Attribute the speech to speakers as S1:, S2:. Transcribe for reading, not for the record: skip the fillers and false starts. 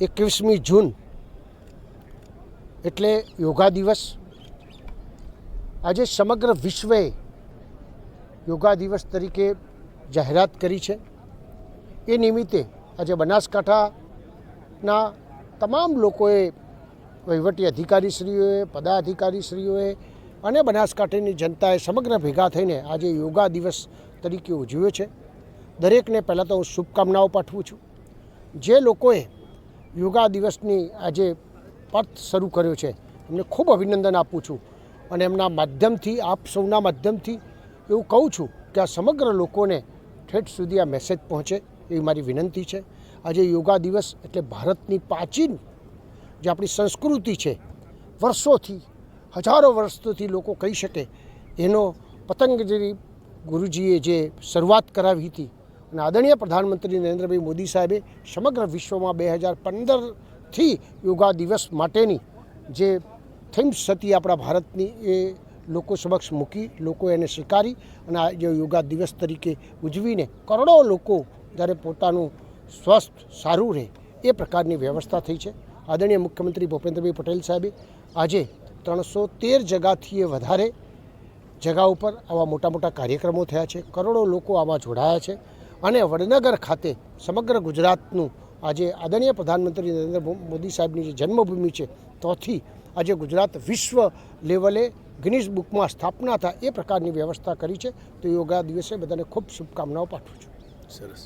S1: 21મી જૂન એટલે યોગા દિવસ. આજે સમગ્ર વિશ્વએ યોગા દિવસ તરીકે જાહેરાત કરી છે. એ નિમિત્તે આજે બનાસકાંઠાના તમામ લોકોએ, વહીવટી અધિકારીશ્રીઓએ, પદાધિકારીશ્રીઓએ અને બનાસકાંઠાની જનતાએ સમગ્ર ભેગા થઈને આજે યોગા દિવસ તરીકે ઉજવ્યો છે. દરેકને પહેલાં તો હું શુભકામનાઓ પાઠવું છું. જે લોકોએ યોગા દિવસની આજે પર્થ શરૂ કર્યો છે એમને ખૂબ અભિનંદન આપું છું અને એમના માધ્યમથી, આપ સૌના માધ્યમથી એવું કહું છું કે આ સમગ્ર લોકોને ઠેઠ સુધી આ મેસેજ પહોંચે એવી મારી વિનંતી છે. આજે યોગા દિવસ એટલે ભારતની પ્રાચીન જે આપણી સંસ્કૃતિ છે, વર્ષોથી, હજારો વર્ષોથી લોકો કહી શકે એનો પતંજલિ ગુરુજીએ જે શરૂઆત કરાવી હતી અને આદરણીય પ્રધાનમંત્રી નરેન્દ્રભાઈ મોદી સાહેબે સમગ્ર વિશ્વમાં 2015થી યોગા દિવસ માટેની જે થીમ્સ હતી આપણા ભારતની, એ લોકો સમક્ષ મૂકી, લોકો એને સ્વીકારી અને આજે યોગા દિવસ તરીકે ઉજવીને કરોડો લોકો જ્યારે પોતાનું સ્વસ્થ સારું રહે એ પ્રકારની વ્યવસ્થા થઈ છે. આદરણીય મુખ્યમંત્રી ભૂપેન્દ્રભાઈ પટેલ સાહેબે આજે 313 જગાથી વધારે જગા ઉપર આવા મોટા મોટા કાર્યક્રમો થયા છે. કરોડો લોકો આમાં જોડાયા છે અને વડનગર ખાતે સમગ્ર ગુજરાતનું આજે આદરણીય પ્રધાનમંત્રી નરેન્દ્ર મોદી સાહેબની જે જન્મભૂમિ છે તોથી આજે ગુજરાત વિશ્વ લેવલે ગિનિસ બુકમાં સ્થાપના થાય એ પ્રકારની વ્યવસ્થા કરી છે. તો યોગા દિવસે બધાને ખૂબ શુભકામનાઓ પાઠવું છું.
S2: સરસ.